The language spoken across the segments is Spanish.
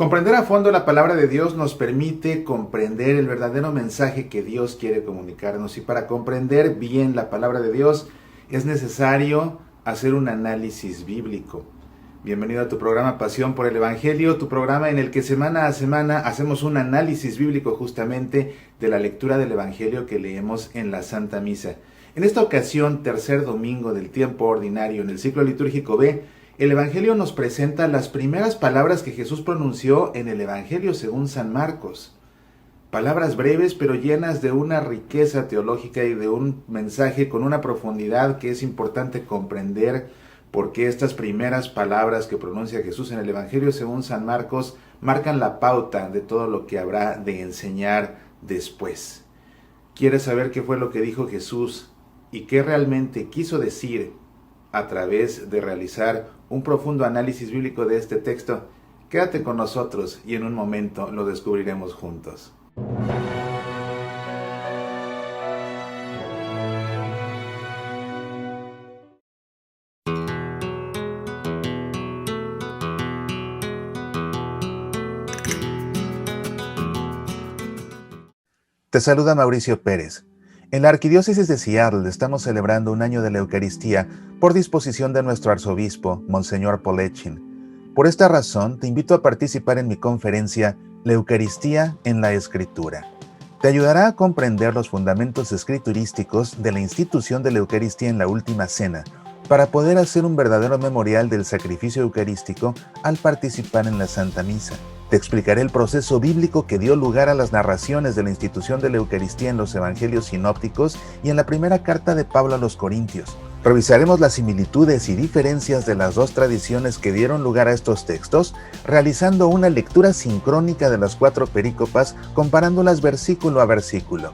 Comprender a fondo la palabra de Dios nos permite comprender el verdadero mensaje que Dios quiere comunicarnos. Y para comprender bien la palabra de Dios es necesario hacer un análisis bíblico. Bienvenido a tu programa Pasión por el Evangelio, tu programa en el que semana a semana hacemos un análisis bíblico justamente de la lectura del Evangelio que leemos en la Santa Misa. En esta ocasión, tercer domingo del tiempo ordinario en el ciclo litúrgico B, el Evangelio nos presenta las primeras palabras que Jesús pronunció en el Evangelio según San Marcos. Palabras breves pero llenas de una riqueza teológica y de un mensaje con una profundidad que es importante comprender, porque estas primeras palabras que pronuncia Jesús en el Evangelio según San Marcos marcan la pauta de todo lo que habrá de enseñar después. ¿Quieres saber qué fue lo que dijo Jesús y qué realmente quiso decir a través de realizar un profundo análisis bíblico de este texto? Quédate con nosotros y en un momento lo descubriremos juntos. Te saluda Mauricio Pérez. En la Arquidiócesis de Seattle estamos celebrando un año de la Eucaristía por disposición de nuestro arzobispo, Monseñor Polechin. Por esta razón, te invito a participar en mi conferencia La Eucaristía en la Escritura. Te ayudará a comprender los fundamentos escriturísticos de la institución de la Eucaristía en la Última Cena, para poder hacer un verdadero memorial del sacrificio eucarístico al participar en la Santa Misa. Te explicaré el proceso bíblico que dio lugar a las narraciones de la institución de la Eucaristía en los Evangelios sinópticos y en la primera carta de Pablo a los Corintios. Revisaremos las similitudes y diferencias de las dos tradiciones que dieron lugar a estos textos, realizando una lectura sincrónica de las 4 perícopas, comparándolas versículo a versículo.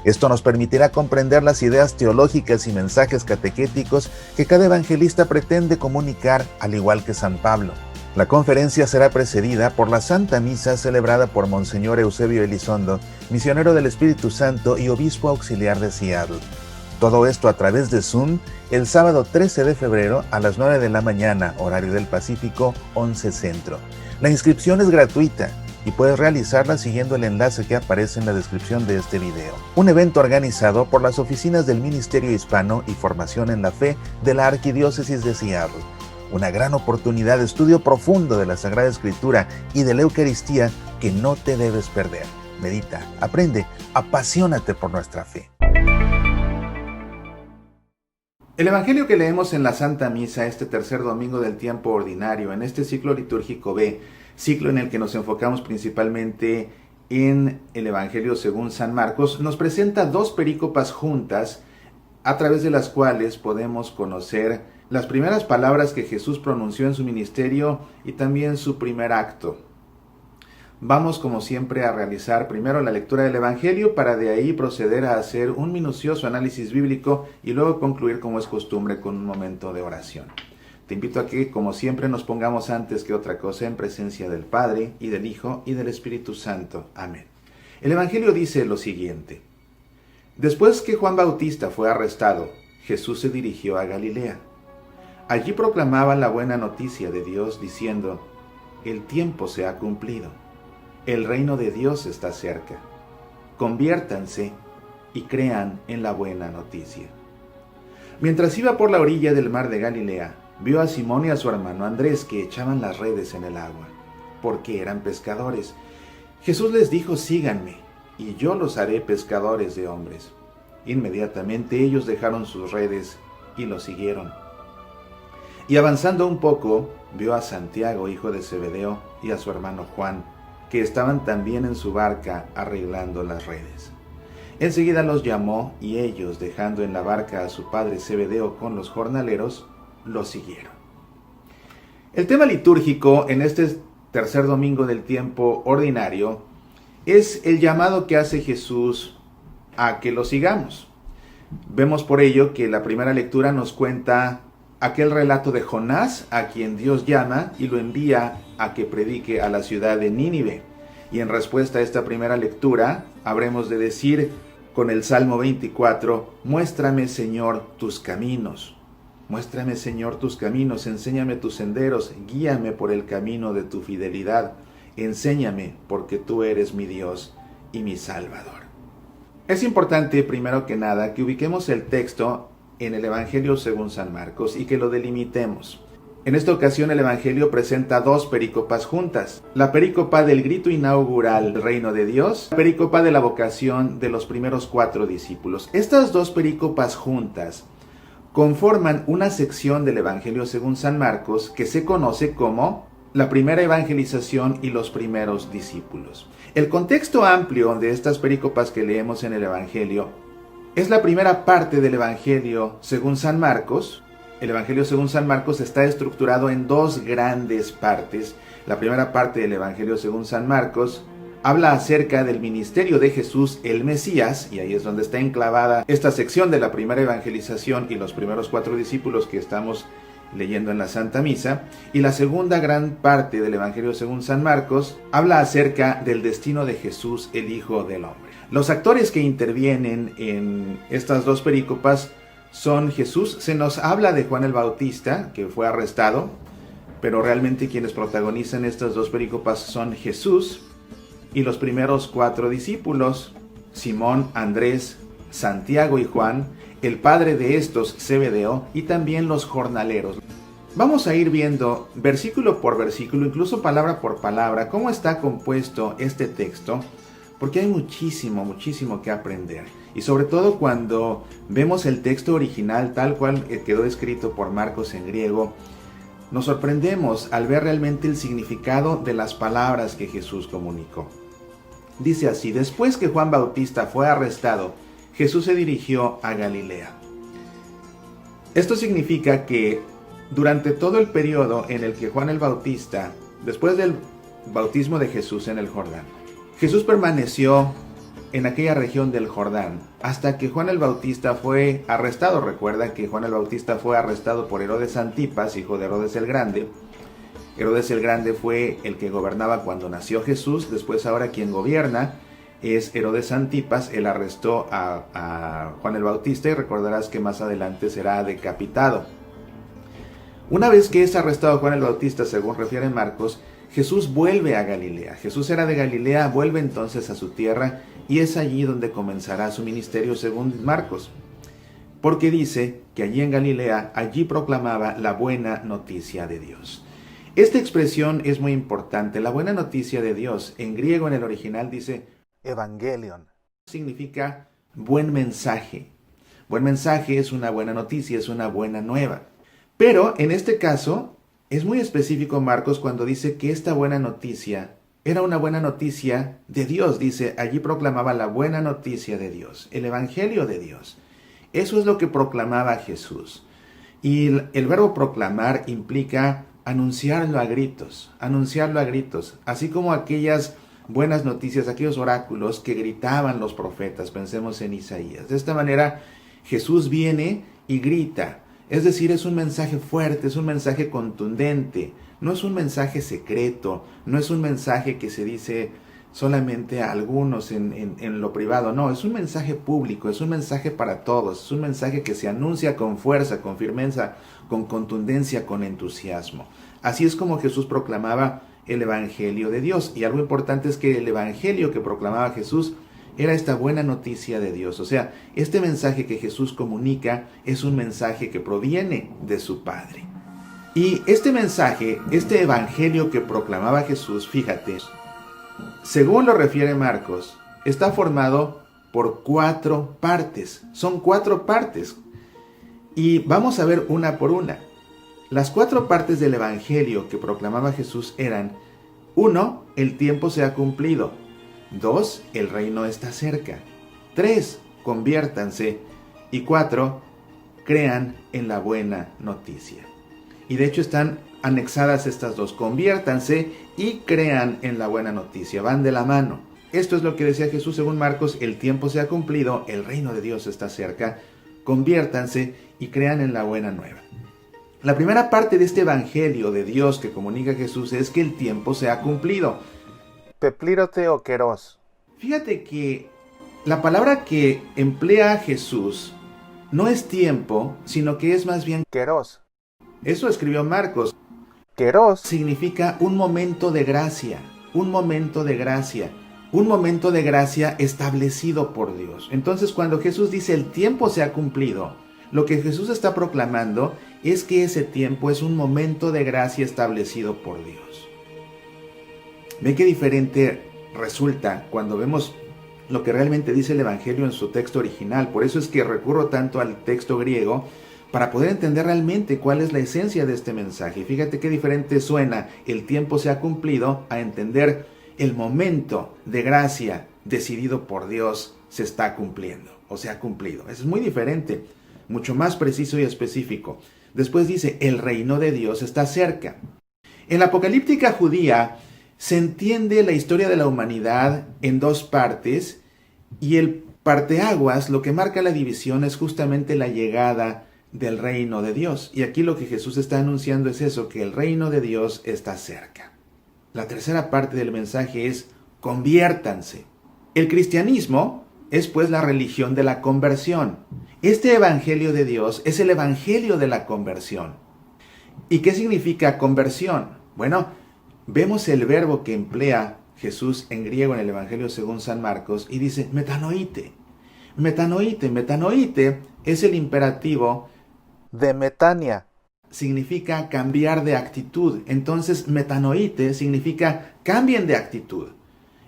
Esto nos permitirá comprender las ideas teológicas y mensajes catequéticos que cada evangelista pretende comunicar, al igual que San Pablo. La conferencia será precedida por la Santa Misa celebrada por Monseñor Eusebio Elizondo, misionero del Espíritu Santo y obispo auxiliar de Seattle. Todo esto a través de Zoom el sábado 13 de febrero a las 9 de la mañana, horario del Pacífico, 11 Centro. La inscripción es gratuita y puedes realizarla siguiendo el enlace que aparece en la descripción de este video. Un evento organizado por las oficinas del Ministerio Hispano y Formación en la Fe de la Arquidiócesis de Seattle. Una gran oportunidad de estudio profundo de la Sagrada Escritura y de la Eucaristía que no te debes perder. Medita, aprende, apasionate por nuestra fe. El Evangelio que leemos en la Santa Misa este tercer domingo del tiempo ordinario, en este ciclo litúrgico B, ciclo en el que nos enfocamos principalmente en el Evangelio según San Marcos, nos presenta 2 perícopas juntas a través de las cuales podemos conocer las primeras palabras que Jesús pronunció en su ministerio y también su primer acto. Vamos como siempre a realizar primero la lectura del Evangelio para de ahí proceder a hacer un minucioso análisis bíblico y luego concluir como es costumbre con un momento de oración. Te invito a que como siempre nos pongamos antes que otra cosa en presencia del Padre y del Hijo y del Espíritu Santo. Amén. El Evangelio dice lo siguiente: Después que Juan Bautista fue arrestado, Jesús se dirigió a Galilea. Allí proclamaba la buena noticia de Dios diciendo: el tiempo se ha cumplido. El reino de Dios está cerca. Conviértanse y crean en la buena noticia. Mientras iba por la orilla del mar de Galilea, vio a Simón y a su hermano Andrés que echaban las redes en el agua, porque eran pescadores. Jesús les dijo: síganme, y yo los haré pescadores de hombres. Inmediatamente ellos dejaron sus redes y lo siguieron. Y avanzando un poco, vio a Santiago, hijo de Zebedeo, y a su hermano Juan, que estaban también en su barca arreglando las redes. Enseguida los llamó y ellos, dejando en la barca a su padre Zebedeo con los jornaleros, lo siguieron. El tema litúrgico en este tercer domingo del tiempo ordinario es el llamado que hace Jesús a que lo sigamos. Vemos por ello que la primera lectura nos cuenta aquel relato de Jonás, a quien Dios llama y lo envía a que predique a la ciudad de Nínive. Y en respuesta a esta primera lectura, habremos de decir con el Salmo 24, muéstrame, Señor, tus caminos. Muéstrame, Señor, tus caminos, enséñame tus senderos, guíame por el camino de tu fidelidad. enséñame, porque tú eres mi Dios y mi Salvador. Es importante, primero que nada, que ubiquemos el texto en el Evangelio según San Marcos y que lo delimitemos. En esta ocasión el Evangelio presenta dos perícopas juntas. La perícopa del grito inaugural del reino de Dios, la perícopa de la vocación de los primeros 4 discípulos. Estas dos perícopas juntas conforman una sección del Evangelio según San Marcos que se conoce como la primera evangelización y los primeros discípulos. El contexto amplio de estas perícopas que leemos en el Evangelio es la primera parte del Evangelio según San Marcos. El Evangelio según San Marcos está estructurado en dos grandes partes. La primera parte del Evangelio según San Marcos habla acerca del ministerio de Jesús el Mesías, y ahí es donde está enclavada esta sección de la primera evangelización y los primeros 4 discípulos que estamos leyendo en la Santa Misa. Y la segunda gran parte del Evangelio según San Marcos habla acerca del destino de Jesús, el Hijo del Hombre. Los actores que intervienen en estas dos perícopas son Jesús. Se nos habla de Juan el Bautista, que fue arrestado, pero realmente quienes protagonizan estas dos perícopas son Jesús y los primeros 4 discípulos, Simón, Andrés, Santiago y Juan, el padre de estos, Zebedeo, y también los jornaleros. Vamos a ir viendo versículo por versículo, incluso palabra por palabra, cómo está compuesto este texto, porque hay muchísimo que aprender. Y sobre todo cuando vemos el texto original tal cual quedó escrito por Marcos en griego, nos sorprendemos al ver realmente el significado de las palabras que Jesús comunicó. Dice así: después que Juan Bautista fue arrestado, Jesús se dirigió a Galilea. Esto significa que durante todo el periodo en el que Juan el Bautista, después del bautismo de Jesús en el Jordán, Jesús permaneció en aquella región del Jordán hasta que Juan el Bautista fue arrestado. Recuerda que Juan el Bautista fue arrestado por Herodes Antipas, hijo de Herodes el Grande. Herodes el Grande fue el que gobernaba cuando nació Jesús. Después ahora quien gobierna es Herodes Antipas. Él arrestó a Juan el Bautista y recordarás que más adelante será decapitado. Una vez que es arrestado Juan el Bautista, según refiere Marcos, Jesús vuelve a Galilea. Jesús era de Galilea, vuelve entonces a su tierra y es allí donde comenzará su ministerio según Marcos. Porque dice que allí en Galilea, allí proclamaba la buena noticia de Dios. Esta expresión es muy importante. La buena noticia de Dios, en griego en el original dice Evangelion. Significa buen mensaje. Buen mensaje es una buena noticia, es una buena nueva. Pero en este caso es muy específico Marcos cuando dice que esta buena noticia era una buena noticia de Dios. Dice, allí proclamaba la buena noticia de Dios, el Evangelio de Dios. Eso es lo que proclamaba Jesús. Y el verbo proclamar implica anunciarlo a gritos, así como aquellas buenas noticias, aquellos oráculos que gritaban los profetas. Pensemos en Isaías. De esta manera Jesús viene y grita. Es decir, es un mensaje fuerte, es un mensaje contundente, no es un mensaje secreto, no es un mensaje que se dice solamente a algunos en lo privado, no, es un mensaje público, es un mensaje para todos, es un mensaje que se anuncia con fuerza, con firmeza, con contundencia, con entusiasmo. Así es como Jesús proclamaba el Evangelio de Dios. Y algo importante es que el Evangelio que proclamaba Jesús era esta buena noticia de Dios. O sea, este mensaje que Jesús comunica es un mensaje que proviene de su Padre. Y este mensaje, este evangelio que proclamaba Jesús, fíjate, según lo refiere Marcos, está formado por 4 partes. Son 4 partes. Y vamos a ver una por una. Las 4 partes del evangelio que proclamaba Jesús eran: 1. El tiempo se ha cumplido. 2. El reino está cerca. 3. Conviértanse. Y 4. Crean en la buena noticia. Y de hecho están anexadas estas dos: conviértanse y crean en la buena noticia. Van de la mano. Esto es lo que decía Jesús según Marcos: el tiempo se ha cumplido, el reino de Dios está cerca. Conviértanse y crean en la buena nueva. La primera parte de este evangelio de Dios que comunica Jesús es que el tiempo se ha cumplido. Peplírote o queros. Fíjate que la palabra que emplea Jesús no es tiempo, sino que es más bien queros. Eso escribió Marcos. Queros significa un momento de gracia, un momento de gracia. Un momento de gracia establecido por Dios. Entonces, cuando Jesús dice el tiempo se ha cumplido, lo que Jesús está proclamando es que ese tiempo es un momento de gracia establecido por Dios. ¿Ven qué diferente resulta cuando vemos lo que realmente dice el Evangelio en su texto original? Por eso es que recurro tanto al texto griego para poder entender realmente cuál es la esencia de este mensaje. Fíjate qué diferente suena el tiempo se ha cumplido a entender el momento de gracia decidido por Dios se está cumpliendo o se ha cumplido. Eso es muy diferente, mucho más preciso y específico. Después dice, el reino de Dios está cerca. En la apocalíptica judía se entiende la historia de la humanidad en dos partes y el parteaguas, lo que marca la división, es justamente la llegada del reino de Dios. Y aquí lo que Jesús está anunciando es eso, que el reino de Dios está cerca. La tercera parte del mensaje es conviértanse. El cristianismo es pues la religión de la conversión. Este evangelio de Dios es el evangelio de la conversión. ¿Y qué significa conversión? Bueno, vemos el verbo que emplea Jesús en griego en el evangelio según San Marcos y dice metanoite. Metanoite es el imperativo de metania. Significa cambiar de actitud. Entonces, metanoite significa cambien de actitud.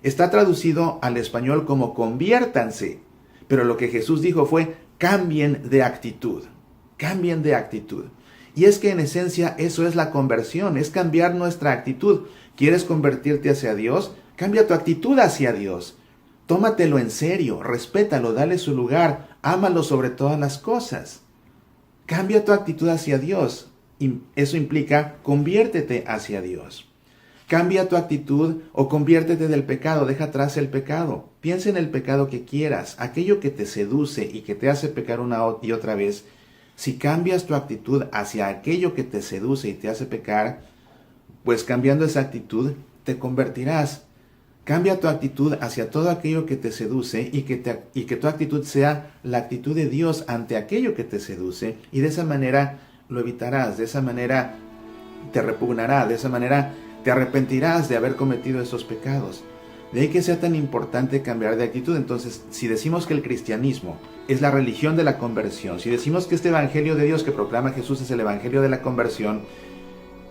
Está traducido al español como conviértanse, pero lo que Jesús dijo fue cambien de actitud. Cambien de actitud. Y es que en esencia eso es la conversión, es cambiar nuestra actitud. ¿Quieres convertirte hacia Dios? Cambia tu actitud hacia Dios. Tómatelo en serio, respétalo, dale su lugar, ámalo sobre todas las cosas. Cambia tu actitud hacia Dios. Eso implica conviértete hacia Dios. Cambia tu actitud o conviértete del pecado, deja atrás el pecado. Piensa en el pecado que quieras, aquello que te seduce y que te hace pecar una y otra vez. Si cambias tu actitud hacia aquello que te seduce y te hace pecar, pues cambiando esa actitud te convertirás. Cambia tu actitud hacia todo aquello que te seduce y que tu actitud sea la actitud de Dios ante aquello que te seduce y de esa manera lo evitarás, de esa manera te repugnará, de esa manera te arrepentirás de haber cometido esos pecados. De ahí que sea tan importante cambiar de actitud. Entonces, si decimos que el cristianismo es la religión de la conversión, si decimos que este evangelio de Dios que proclama Jesús es el evangelio de la conversión,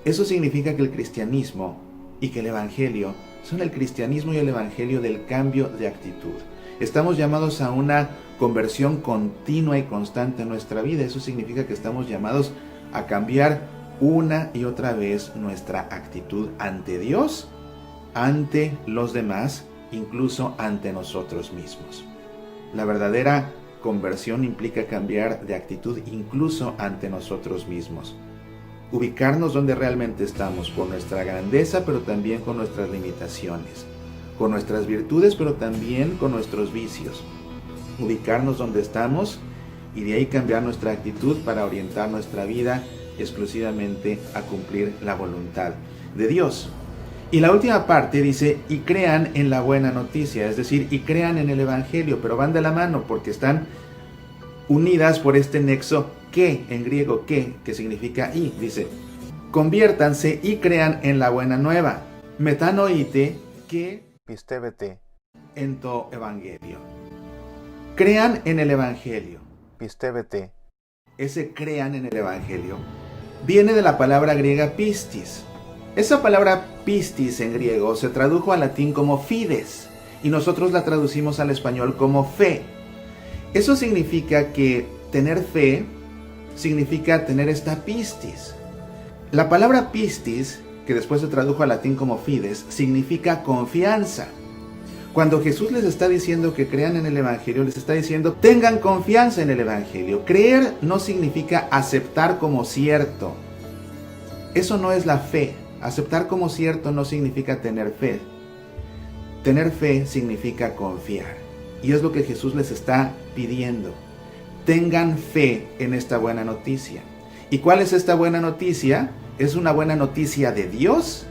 eso significa que el cristianismo y que el evangelio son el cristianismo y el evangelio del cambio de actitud. Estamos llamados a una conversión continua y constante en nuestra vida. Eso significa que estamos llamados a cambiar una y otra vez nuestra actitud ante Dios, ante los demás, incluso ante nosotros mismos. La verdadera conversión implica cambiar de actitud incluso ante nosotros mismos. Ubicarnos donde realmente estamos, con nuestra grandeza, pero también con nuestras limitaciones, con nuestras virtudes, pero también con nuestros vicios. Ubicarnos donde estamos y de ahí cambiar nuestra actitud para orientar nuestra vida exclusivamente a cumplir la voluntad de Dios. Y la última parte dice, y crean en la buena noticia, es decir, y crean en el evangelio, pero van de la mano porque están unidas por este nexo que, en griego que significa y, dice, conviértanse y crean en la buena nueva, metanoite que pistébete en to evangelio. Crean en el evangelio, pistébete. Ese crean en el evangelio viene de la palabra griega pistis. Esa palabra pistis en griego se tradujo al latín como fides y nosotros la traducimos al español como fe. Eso significa que tener fe significa tener esta pistis. La palabra pistis, que después se tradujo al latín como fides, significa confianza. Cuando Jesús les está diciendo que crean en el evangelio, les está diciendo tengan confianza en el evangelio. Creer no significa aceptar como cierto. Eso no es la fe. Aceptar como cierto no significa tener fe. Tener fe significa confiar. Y es lo que Jesús les está pidiendo. Tengan fe en esta buena noticia. ¿Y cuál es esta buena noticia? ¿Es una buena noticia de Dios?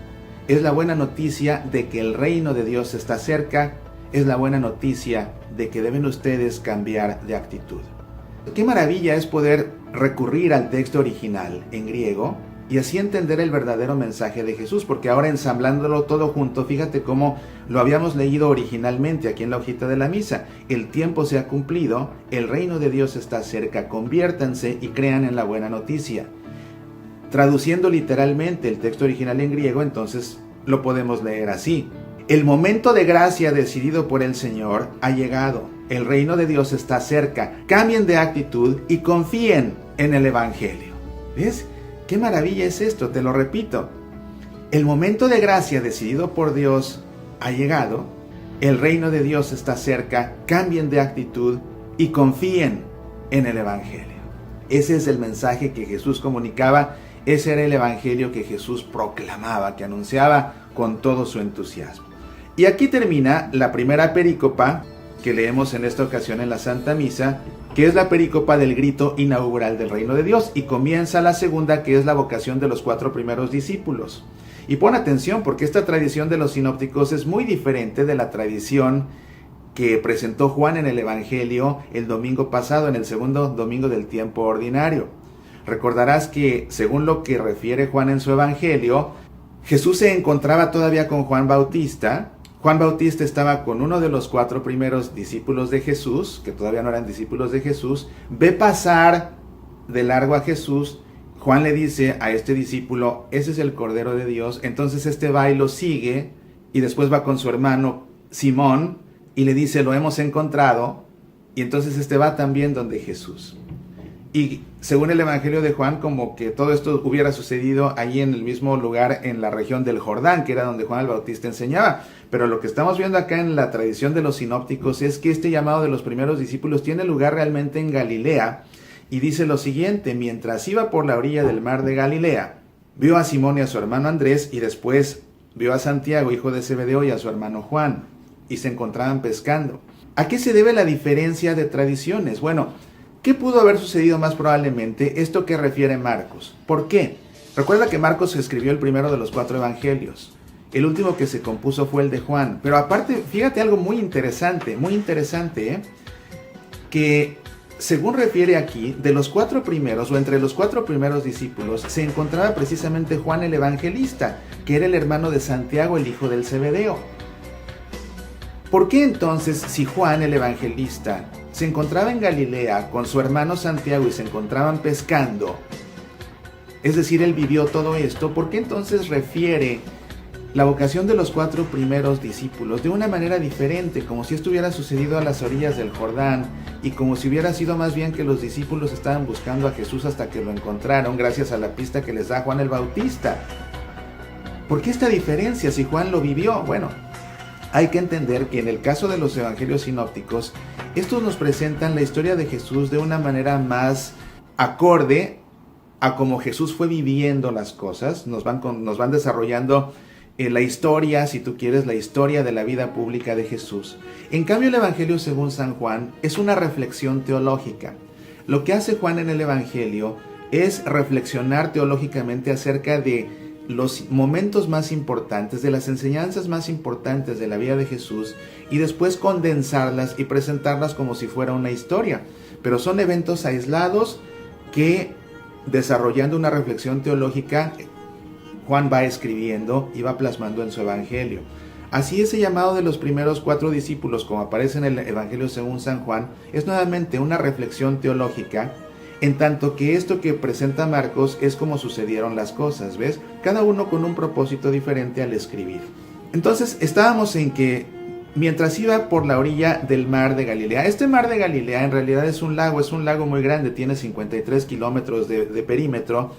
¿Es la buena noticia de que el reino de Dios está cerca? ¿Es la buena noticia de que deben ustedes cambiar de actitud? Qué maravilla es poder recurrir al texto original en griego y así entender el verdadero mensaje de Jesús, porque ahora ensamblándolo todo junto, fíjate cómo lo habíamos leído originalmente aquí en la hojita de la misa. El tiempo se ha cumplido, el reino de Dios está cerca, conviértanse y crean en la buena noticia. Traduciendo literalmente el texto original en griego, entonces lo podemos leer así: el momento de gracia decidido por el Señor ha llegado, el reino de Dios está cerca, cambien de actitud y confíen en el Evangelio. ¿Ves? ¡Qué maravilla es esto! Te lo repito. El momento de gracia decidido por Dios ha llegado. El reino de Dios está cerca. Cambien de actitud y confíen en el Evangelio. Ese es el mensaje que Jesús comunicaba. Ese era el Evangelio que Jesús proclamaba, que anunciaba con todo su entusiasmo. Y aquí termina la primera perícopa que leemos en esta ocasión en la Santa Misa, que es la perícopa del grito inaugural del reino de Dios, y comienza la segunda, que es la vocación de los 4 primeros discípulos. Y pon atención, porque esta tradición de los sinópticos es muy diferente de la tradición que presentó Juan en el Evangelio el domingo pasado, en el segundo domingo del tiempo ordinario. Recordarás que, según lo que refiere Juan en su Evangelio, Jesús se encontraba todavía con Juan Bautista. Juan Bautista estaba con uno de los 4 primeros discípulos de Jesús, que todavía no eran discípulos de Jesús, ve pasar de largo a Jesús. Juan le dice a este discípulo: ese es el Cordero de Dios. Entonces este va y lo sigue, y después va con su hermano Simón, y le dice: lo hemos encontrado. Y entonces este va también donde Jesús. Y según el Evangelio de Juan, como que todo esto hubiera sucedido allí en el mismo lugar, en la región del Jordán, que era donde Juan el Bautista enseñaba. Pero lo que estamos viendo acá en la tradición de los sinópticos es que este llamado de los primeros discípulos tiene lugar realmente en Galilea. Y dice lo siguiente: mientras iba por la orilla del mar de Galilea, vio a Simón y a su hermano Andrés, y después vio a Santiago, hijo de Zebedeo, y a su hermano Juan, y se encontraban pescando. ¿A qué se debe la diferencia de tradiciones? Bueno, ¿qué pudo haber sucedido más probablemente? Esto que refiere Marcos. ¿Por qué? Recuerda que Marcos escribió el primero de los 4 evangelios. El último que se compuso fue el de Juan. Pero aparte, fíjate algo muy interesante, que según refiere aquí, de los 4 primeros, o entre los 4 primeros discípulos, se encontraba precisamente Juan el Evangelista, que era el hermano de Santiago, el hijo del Zebedeo. ¿Por qué entonces, si Juan el Evangelista se encontraba en Galilea con su hermano Santiago y se encontraban pescando, es decir, él vivió todo esto, ¿por qué entonces refiere la vocación de los 4 primeros discípulos de una manera diferente, como si esto hubiera sucedido a las orillas del Jordán, y como si hubiera sido más bien que los discípulos estaban buscando a Jesús hasta que lo encontraron gracias a la pista que les da Juan el Bautista? ¿Por qué esta diferencia si Juan lo vivió? Bueno, hay que entender que en el caso de los evangelios sinópticos, estos nos presentan la historia de Jesús de una manera más acorde a cómo Jesús fue viviendo las cosas. Nos van desarrollando la historia, si tú quieres, la historia de la vida pública de Jesús. En cambio, el Evangelio según San Juan es una reflexión teológica. Lo que hace Juan en el Evangelio es reflexionar teológicamente acerca de los momentos más importantes, de las enseñanzas más importantes de la vida de Jesús, y después condensarlas y presentarlas como si fuera una historia. Pero son eventos aislados que, desarrollando una reflexión teológica, Juan va escribiendo y va plasmando en su Evangelio. Así, ese llamado de los primeros 4 discípulos, como aparece en el Evangelio según San Juan, es nuevamente una reflexión teológica, en tanto que esto que presenta Marcos es como sucedieron las cosas, ¿ves? Cada uno con un propósito diferente al escribir. Entonces, estábamos en que mientras iba por la orilla del mar de Galilea, este mar de Galilea en realidad es un lago muy grande, tiene 53 kilómetros de perímetro,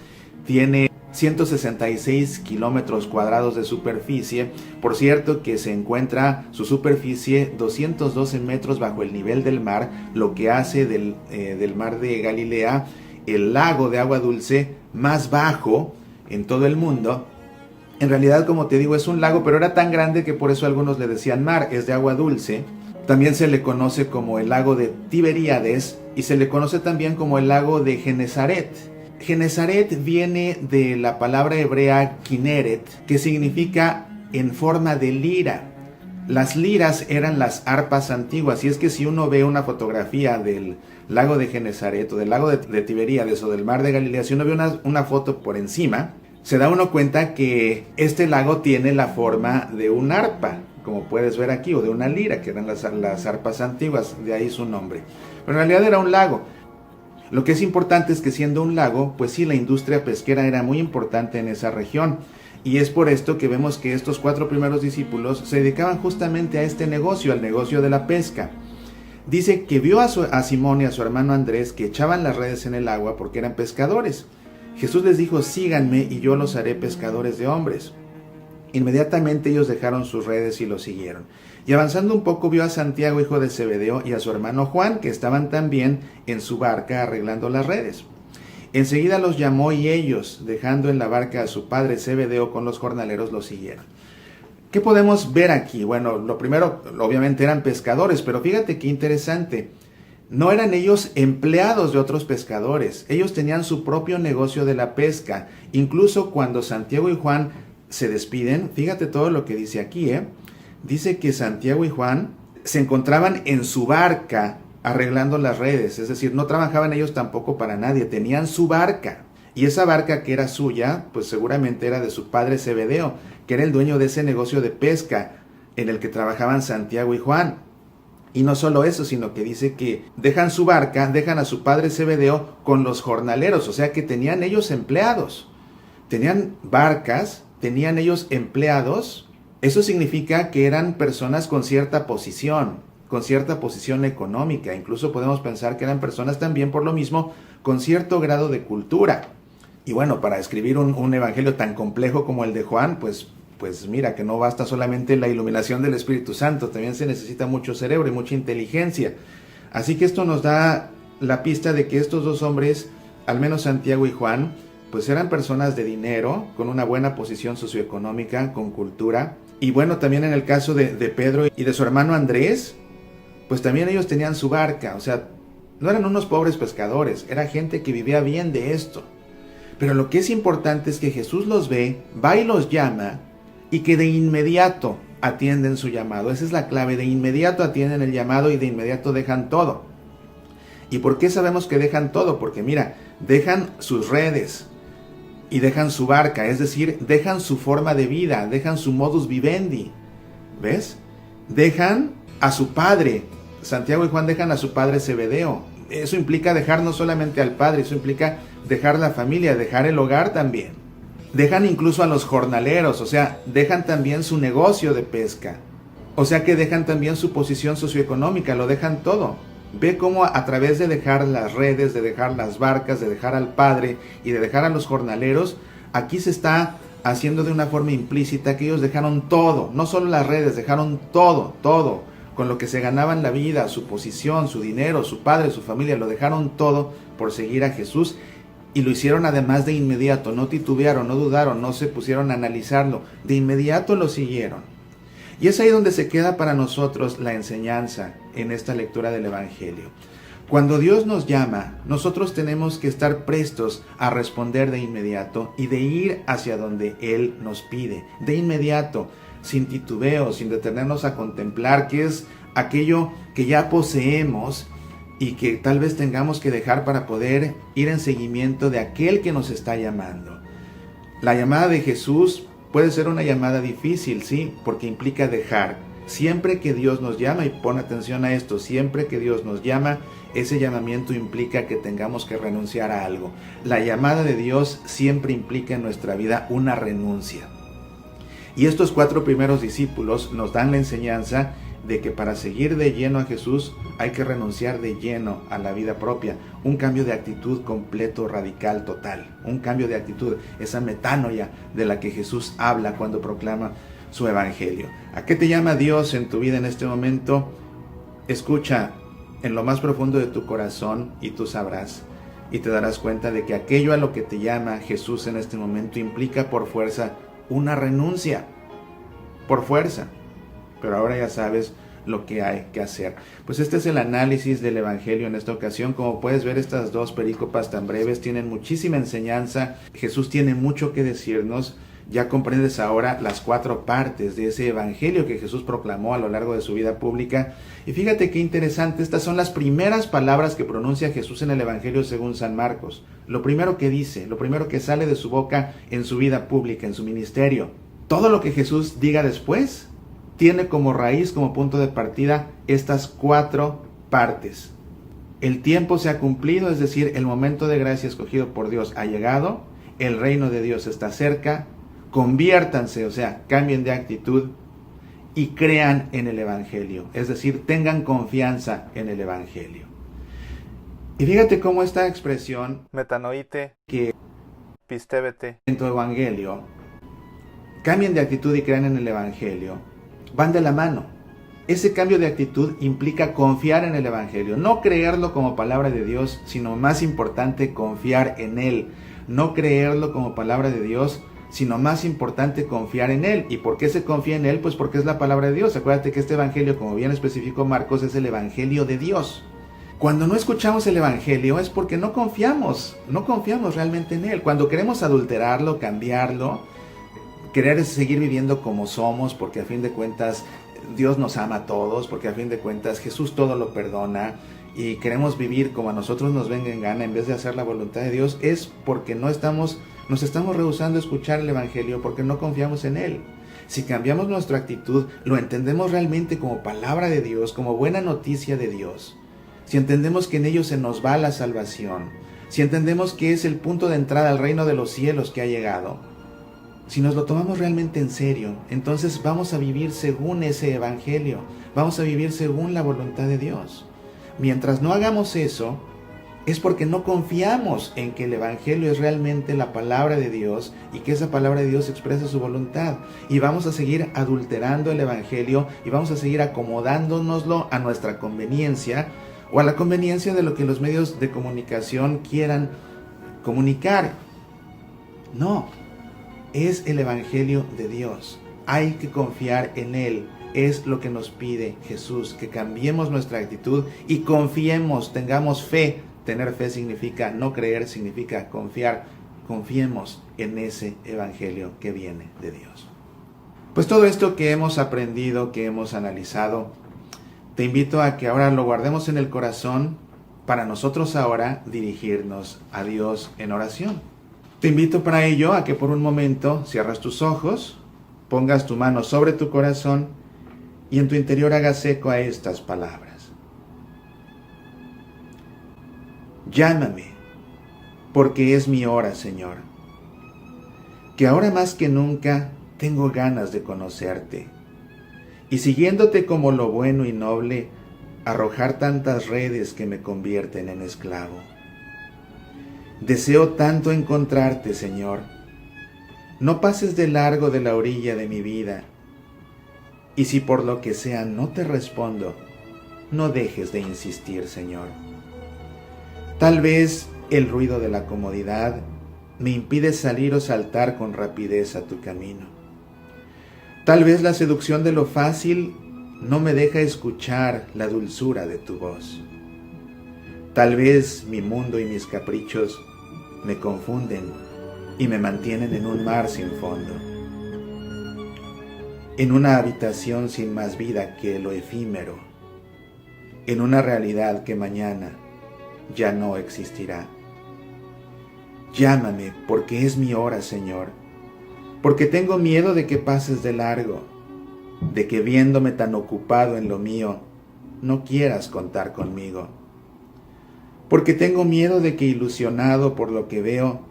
tiene 166 kilómetros cuadrados de superficie. Por cierto que se encuentra su superficie 212 metros bajo el nivel del mar, lo que hace del mar de Galilea el lago de agua dulce más bajo en todo el mundo. En realidad, como te digo, es un lago, pero era tan grande que por eso algunos le decían mar, es de agua dulce. También se le conoce como el lago de Tiberíades y se le conoce también como el lago de Genesaret. Genesaret viene de la palabra hebrea Kineret, que significa en forma de lira. Las liras eran las arpas antiguas, y es que si uno ve una fotografía del lago de Genesaret o del lago de Tiberíades o del mar de Galilea, si uno ve una foto por encima, se da uno cuenta que este lago tiene la forma de un arpa, como puedes ver aquí, o de una lira, que eran las arpas antiguas, de ahí su nombre. Pero en realidad era un lago. Lo que es importante es que siendo un lago, pues sí, la industria pesquera era muy importante en esa región. Y es por esto que vemos que estos 4 primeros discípulos se dedicaban justamente a este negocio, al negocio de la pesca. Dice que vio a Simón y a su hermano Andrés que echaban las redes en el agua porque eran pescadores. Jesús les dijo: síganme y yo los haré pescadores de hombres. Inmediatamente ellos dejaron sus redes y lo siguieron. Y avanzando un poco vio a Santiago, hijo de Zebedeo, y a su hermano Juan, que estaban también en su barca arreglando las redes. Enseguida los llamó y ellos, dejando en la barca a su padre Zebedeo con los jornaleros, lo siguieron. ¿Qué podemos ver aquí? Bueno, lo primero, obviamente eran pescadores, pero fíjate qué interesante. No eran ellos empleados de otros pescadores. Ellos tenían su propio negocio de la pesca. Incluso cuando Santiago y Juan se despiden, fíjate todo lo que dice aquí, Dice que Santiago y Juan se encontraban en su barca arreglando las redes. Es decir, no trabajaban ellos tampoco para nadie. Tenían su barca. Y esa barca que era suya, pues seguramente era de su padre Zebedeo, que era el dueño de ese negocio de pesca en el que trabajaban Santiago y Juan. Y no solo eso, sino que dice que dejan su barca, dejan a su padre Zebedeo con los jornaleros, o sea que tenían ellos empleados. Tenían barcas, tenían ellos empleados. Eso significa que eran personas con cierta posición económica. Incluso podemos pensar que eran personas también, por lo mismo, con cierto grado de cultura. Y bueno, para escribir un evangelio tan complejo como el de Juan, pues mira que no basta solamente la iluminación del Espíritu Santo, también se necesita mucho cerebro y mucha inteligencia. Así que esto nos da la pista de que estos dos hombres, al menos Santiago y Juan, pues eran personas de dinero, con una buena posición socioeconómica, con cultura. Y bueno, también en el caso de Pedro y de su hermano Andrés, pues también ellos tenían su barca, o sea, no eran unos pobres pescadores, era gente que vivía bien de esto. Pero lo que es importante es que Jesús los ve, va y los llama, y que de inmediato atienden su llamado. Esa es la clave, de inmediato atienden el llamado y de inmediato dejan todo. ¿Y por qué sabemos que dejan todo? Porque mira, dejan sus redes y dejan su barca, es decir, dejan su forma de vida, dejan su modus vivendi. ¿Ves? Dejan a su padre. Santiago y Juan dejan a su padre Zebedeo. Eso implica dejar no solamente al padre, eso implica dejar la familia, dejar el hogar también. Dejan incluso a los jornaleros, o sea, dejan también su negocio de pesca. O sea que dejan también su posición socioeconómica, lo dejan todo. Ve cómo a través de dejar las redes, de dejar las barcas, de dejar al padre y de dejar a los jornaleros, aquí se está haciendo de una forma implícita que ellos dejaron todo, no solo las redes, dejaron todo, con lo que se ganaban la vida, su posición, su dinero, su padre, su familia, lo dejaron todo por seguir a Jesús. Y lo hicieron además de inmediato, no titubearon, no dudaron, no se pusieron a analizarlo, de inmediato lo siguieron. Y es ahí donde se queda para nosotros la enseñanza en esta lectura del Evangelio. Cuando Dios nos llama, nosotros tenemos que estar prestos a responder de inmediato y de ir hacia donde Él nos pide, de inmediato, sin titubeo, sin detenernos a contemplar qué es aquello que ya poseemos y que tal vez tengamos que dejar para poder ir en seguimiento de aquel que nos está llamando. La llamada de Jesús puede ser una llamada difícil, sí, porque implica dejar. Siempre que Dios nos llama, y pon atención a esto, siempre que Dios nos llama, ese llamamiento implica que tengamos que renunciar a algo. La llamada de Dios siempre implica en nuestra vida una renuncia. Y estos 4 primeros discípulos nos dan la enseñanza de que para seguir de lleno a Jesús hay que renunciar de lleno a la vida propia, un cambio de actitud completo, radical, total, un cambio de actitud, esa metanoia de la que Jesús habla cuando proclama su evangelio. ¿A qué te llama Dios en tu vida en este momento? Escucha en lo más profundo de tu corazón y tú sabrás y te darás cuenta de que aquello a lo que te llama Jesús en este momento implica por fuerza una renuncia, por fuerza. Pero ahora ya sabes lo que hay que hacer. Pues este es el análisis del Evangelio en esta ocasión. Como puedes ver, estas 2 perícopas tan breves tienen muchísima enseñanza. Jesús tiene mucho que decirnos. Ya comprendes ahora las 4 partes de ese evangelio que Jesús proclamó a lo largo de su vida pública. Y fíjate qué interesante, estas son las primeras palabras que pronuncia Jesús en el evangelio según San Marcos. Lo primero que dice, lo primero que sale de su boca en su vida pública, en su ministerio. Todo lo que Jesús diga después tiene como raíz, como punto de partida, estas 4 partes. El tiempo se ha cumplido, es decir, el momento de gracia escogido por Dios ha llegado, el reino de Dios está cerca, conviértanse, o sea, cambien de actitud y crean en el evangelio, es decir, tengan confianza en el evangelio. Y fíjate cómo esta expresión, metanoite, que pistébete, en tu evangelio, cambien de actitud y crean en el evangelio, van de la mano. Ese cambio de actitud implica confiar en el evangelio, no creerlo como palabra de Dios, sino más importante, confiar en él. No creerlo como palabra de Dios, sino más importante, confiar en él. ¿Y por qué se confía en él? Pues porque es la palabra de Dios. Acuérdate que este evangelio, como bien especificó Marcos, es el evangelio de Dios. Cuando no escuchamos el evangelio es porque no confiamos realmente en él. Cuando queremos adulterarlo, cambiarlo, querer seguir viviendo como somos, porque a fin de cuentas Dios nos ama a todos, porque a fin de cuentas Jesús todo lo perdona, y queremos vivir como a nosotros nos venga en gana en vez de hacer la voluntad de Dios, es porque nos estamos rehusando a escuchar el evangelio, porque no confiamos en él. Si cambiamos nuestra actitud, lo entendemos realmente como palabra de Dios, como buena noticia de Dios, si entendemos que en ello se nos va la salvación, si entendemos que es el punto de entrada al reino de los cielos que ha llegado, si nos lo tomamos realmente en serio, entonces vamos a vivir según ese evangelio, vamos a vivir según la voluntad de Dios. Mientras no hagamos eso, es porque no confiamos en que el evangelio es realmente la palabra de Dios y que esa palabra de Dios expresa su voluntad. Y vamos a seguir adulterando el evangelio y vamos a seguir acomodándonoslo a nuestra conveniencia o a la conveniencia de lo que los medios de comunicación quieran comunicar. No, es el evangelio de Dios. Hay que confiar en él. Es lo que nos pide Jesús, que cambiemos nuestra actitud y confiemos, tengamos fe. Tener fe significa no creer, significa confiar. Confiemos en ese evangelio que viene de Dios. Pues todo esto que hemos aprendido, que hemos analizado, te invito a que ahora lo guardemos en el corazón para nosotros ahora dirigirnos a Dios en oración. Te invito para ello a que por un momento cierres tus ojos, pongas tu mano sobre tu corazón y en tu interior hagas eco a estas palabras. Llámame, porque es mi hora, Señor, que ahora más que nunca tengo ganas de conocerte y siguiéndote como lo bueno y noble, arrojar tantas redes que me convierten en esclavo. Deseo tanto encontrarte, Señor. No pases de largo de la orilla de mi vida. Y si por lo que sea no te respondo, no dejes de insistir, Señor. Tal vez el ruido de la comodidad me impide salir o saltar con rapidez a tu camino. Tal vez la seducción de lo fácil no me deja escuchar la dulzura de tu voz. Tal vez mi mundo y mis caprichos me confunden y me mantienen en un mar sin fondo, en una habitación sin más vida que lo efímero, en una realidad que mañana ya no existirá. Llámame, porque es mi hora, Señor, porque tengo miedo de que pases de largo, de que viéndome tan ocupado en lo mío, no quieras contar conmigo. Porque tengo miedo de que ilusionado por lo que veo,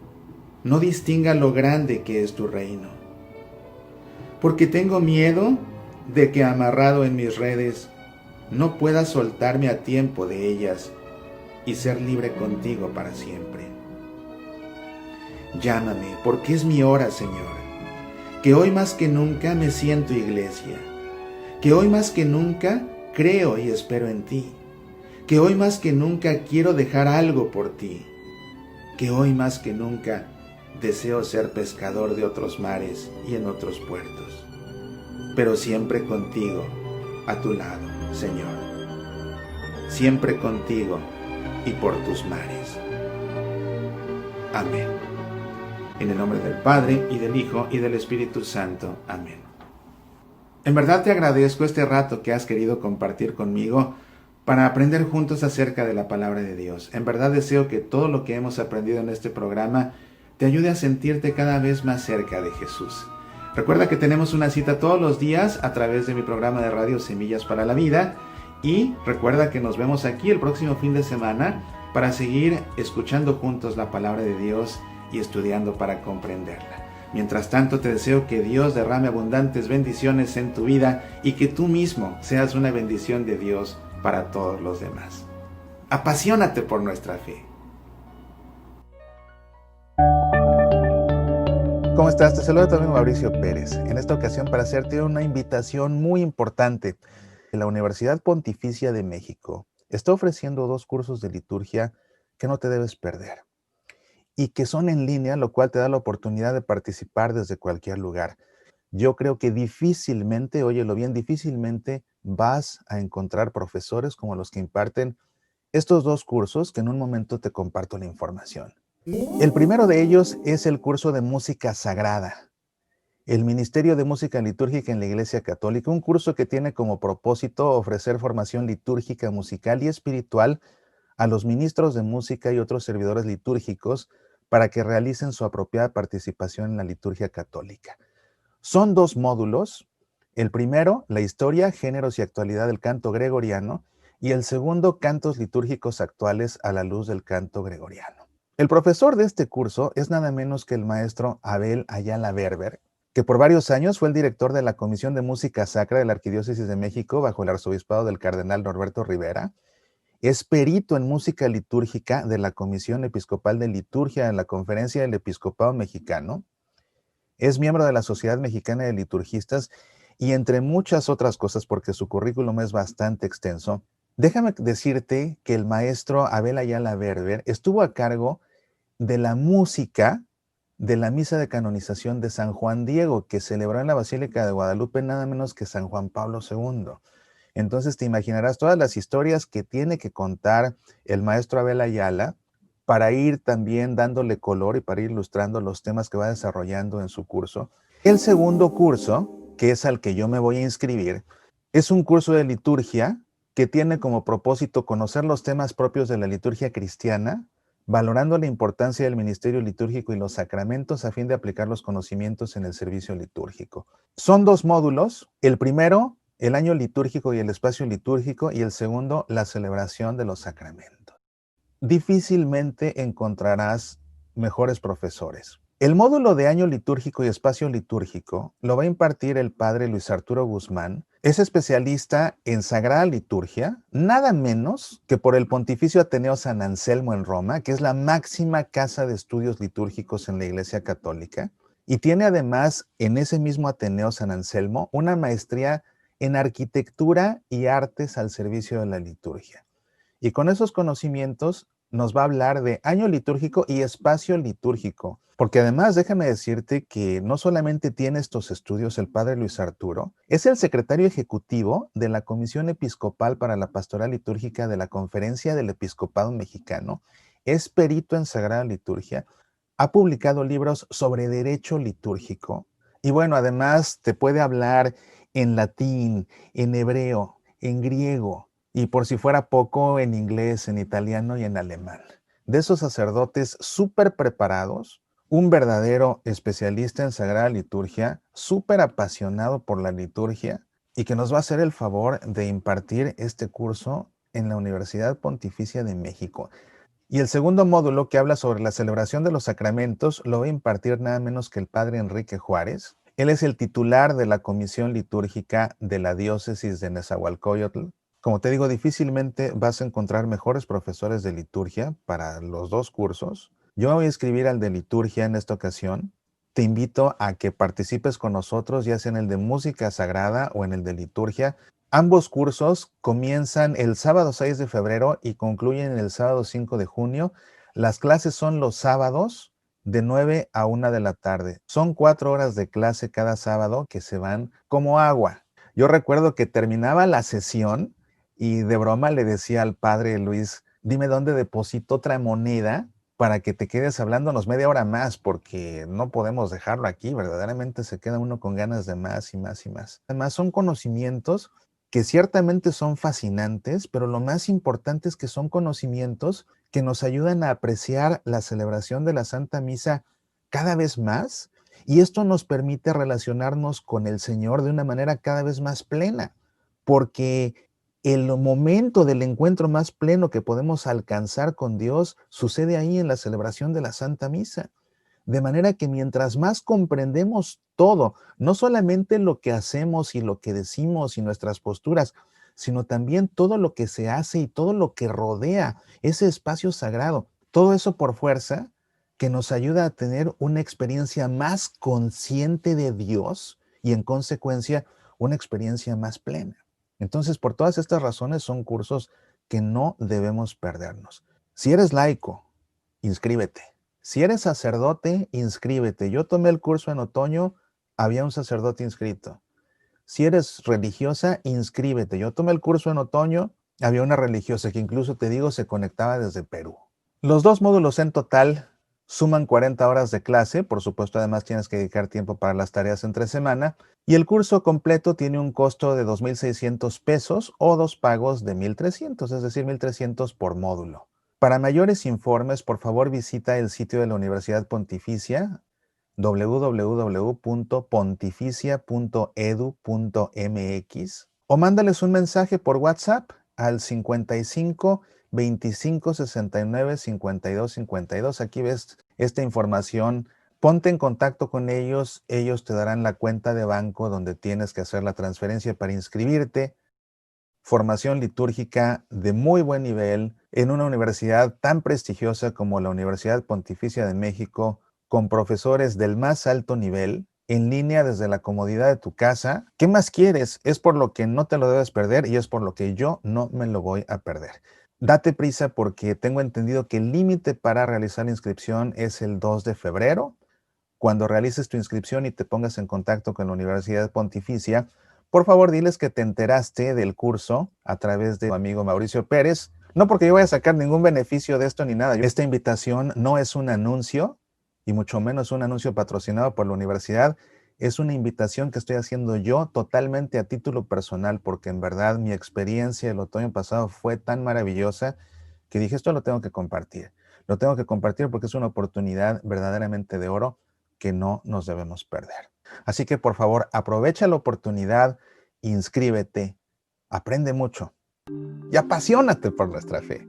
no distinga lo grande que es tu reino. Porque tengo miedo de que amarrado en mis redes, no pueda soltarme a tiempo de ellas y ser libre contigo para siempre. Llámame, porque es mi hora, Señor, que hoy más que nunca me siento iglesia, que hoy más que nunca creo y espero en ti, que hoy más que nunca quiero dejar algo por ti, que hoy más que nunca deseo ser pescador de otros mares y en otros puertos, pero siempre contigo a tu lado, Señor, siempre contigo y por tus mares. Amén. En el nombre del Padre, y del Hijo, y del Espíritu Santo. Amén. En verdad te agradezco este rato que has querido compartir conmigo para aprender juntos acerca de la palabra de Dios. En verdad deseo que todo lo que hemos aprendido en este programa te ayude a sentirte cada vez más cerca de Jesús. Recuerda que tenemos una cita todos los días a través de mi programa de radio Semillas para la Vida, y recuerda que nos vemos aquí el próximo fin de semana para seguir escuchando juntos la palabra de Dios y estudiando para comprenderla. Mientras tanto, te deseo que Dios derrame abundantes bendiciones en tu vida y que tú mismo seas una bendición de Dios para todos los demás. Apasionate por nuestra fe. ¿Cómo estás? Te saluda tu amigo Mauricio Pérez. En esta ocasión para hacerte una invitación muy importante. La Universidad Pontificia de México está ofreciendo 2 cursos de liturgia que no te debes perder y que son en línea, lo cual te da la oportunidad de participar desde cualquier lugar. Yo creo que difícilmente, óyelo bien, difícilmente vas a encontrar profesores como los que imparten estos 2 cursos, que en un momento te comparto la información. El primero de ellos es el curso de música sagrada, el Ministerio de Música Litúrgica en la Iglesia Católica, un curso que tiene como propósito ofrecer formación litúrgica, musical y espiritual a los ministros de música y otros servidores litúrgicos para que realicen su apropiada participación en la liturgia católica. Son 2 módulos. El primero, la historia, géneros y actualidad del canto gregoriano, y el segundo, cantos litúrgicos actuales a la luz del canto gregoriano. El profesor de este curso es nada menos que el maestro Abel Ayala Berber, que por varios años fue el director de la Comisión de Música Sacra de la Arquidiócesis de México bajo el arzobispado del cardenal Norberto Rivera. Es perito en música litúrgica de la Comisión Episcopal de Liturgia en la Conferencia del Episcopado Mexicano. Es miembro de la Sociedad Mexicana de Liturgistas y entre muchas otras cosas, porque su currículum es bastante extenso. Déjame decirte que el maestro Abel Ayala Berber estuvo a cargo de la música de la misa de canonización de San Juan Diego, que celebró en la Basílica de Guadalupe nada menos que San Juan Pablo II. Entonces te imaginarás todas las historias que tiene que contar el maestro Abel Ayala para ir también dándole color y para ir ilustrando los temas que va desarrollando en su curso. El segundo curso, que es al que yo me voy a inscribir, es un curso de liturgia que tiene como propósito conocer los temas propios de la liturgia cristiana, valorando la importancia del ministerio litúrgico y los sacramentos a fin de aplicar los conocimientos en el servicio litúrgico. Son 2 módulos. El primero, el año litúrgico y el espacio litúrgico, y el segundo, la celebración de los sacramentos. Difícilmente encontrarás mejores profesores. El módulo de año litúrgico y espacio litúrgico lo va a impartir el padre Luis Arturo Guzmán. Es especialista en Sagrada Liturgia, nada menos que por el Pontificio Ateneo San Anselmo en Roma, que es la máxima casa de estudios litúrgicos en la Iglesia Católica, y tiene además en ese mismo Ateneo San Anselmo una maestría en arquitectura y artes al servicio de la liturgia. Y con esos conocimientos nos va a hablar de año litúrgico y espacio litúrgico, porque además déjame decirte que no solamente tiene estos estudios el padre Luis Arturo, es el secretario ejecutivo de la Comisión Episcopal para la Pastoral Litúrgica de la Conferencia del Episcopado Mexicano, es perito en Sagrada Liturgia, ha publicado libros sobre derecho litúrgico y bueno, además te puede hablar en latín, en hebreo, en griego, y por si fuera poco, en inglés, en italiano y en alemán. De esos sacerdotes súper preparados, un verdadero especialista en Sagrada Liturgia, súper apasionado por la liturgia y que nos va a hacer el favor de impartir este curso en la Universidad Pontificia de México. Y el segundo módulo, que habla sobre la celebración de los sacramentos, lo va a impartir nada menos que el padre Enrique Juárez. Él es el titular de la Comisión Litúrgica de la Diócesis de Nezahualcóyotl. Como te digo, difícilmente vas a encontrar mejores profesores de liturgia para los 2 cursos. Yo me voy a inscribir al de liturgia en esta ocasión. Te invito a que participes con nosotros, ya sea en el de música sagrada o en el de liturgia. Ambos cursos comienzan el sábado 6 de febrero y concluyen el sábado 5 de junio. Las clases son los sábados de 9 a 1 de la tarde. Son 4 horas de clase cada sábado que se van como agua. Yo recuerdo que terminaba la sesión y de broma le decía al padre Luis, dime dónde deposito otra moneda para que te quedes hablándonos media hora más, porque no podemos dejarlo aquí, verdaderamente se queda uno con ganas de más y más y más. Además, son conocimientos que ciertamente son fascinantes, pero lo más importante es que son conocimientos que nos ayudan a apreciar la celebración de la Santa Misa cada vez más, y esto nos permite relacionarnos con el Señor de una manera cada vez más plena, porque el momento del encuentro más pleno que podemos alcanzar con Dios sucede ahí en la celebración de la Santa Misa. De manera que mientras más comprendemos todo, no solamente lo que hacemos y lo que decimos y nuestras posturas, sino también todo lo que se hace y todo lo que rodea ese espacio sagrado, todo eso por fuerza que nos ayuda a tener una experiencia más consciente de Dios y en consecuencia una experiencia más plena. Entonces, por todas estas razones son cursos que no debemos perdernos. Si eres laico, inscríbete. Si eres sacerdote, inscríbete. Yo tomé el curso en otoño, había un sacerdote inscrito. Si eres religiosa, inscríbete. Yo tomé el curso en otoño, había una religiosa que incluso te digo se conectaba desde Perú. Los dos módulos en total suman 40 horas de clase, por supuesto además tienes que dedicar tiempo para las tareas entre semana, y el curso completo tiene un costo de 2,600 pesos o dos pagos de 1,300, es decir, 1,300 por módulo. Para mayores informes, por favor visita el sitio de la Universidad Pontificia, www.pontificia.edu.mx, o mándales un mensaje por WhatsApp al 55 25 69 52 52. Aquí ves esta información. Ponte en contacto con ellos. Ellos te darán la cuenta de banco donde tienes que hacer la transferencia para inscribirte. Formación litúrgica de muy buen nivel en una universidad tan prestigiosa como la Universidad Pontificia de México, con profesores del más alto nivel, en línea desde la comodidad de tu casa. ¿Qué más quieres? Es por lo que no te lo debes perder y es por lo que yo no me lo voy a perder. Date prisa porque tengo entendido que el límite para realizar la inscripción es el 2 de febrero. Cuando realices tu inscripción y te pongas en contacto con la Universidad Pontificia, por favor diles que te enteraste del curso a través de tu amigo Mauricio Pérez. No porque yo vaya a sacar ningún beneficio de esto ni nada. Esta invitación no es un anuncio y mucho menos un anuncio patrocinado por la universidad. Es una invitación que estoy haciendo yo totalmente a título personal porque en verdad mi experiencia el otoño pasado fue tan maravillosa que dije esto lo tengo que compartir. Lo tengo que compartir porque es una oportunidad verdaderamente de oro que no nos debemos perder. Así que por favor, aprovecha la oportunidad, inscríbete, aprende mucho y apasionate por nuestra fe.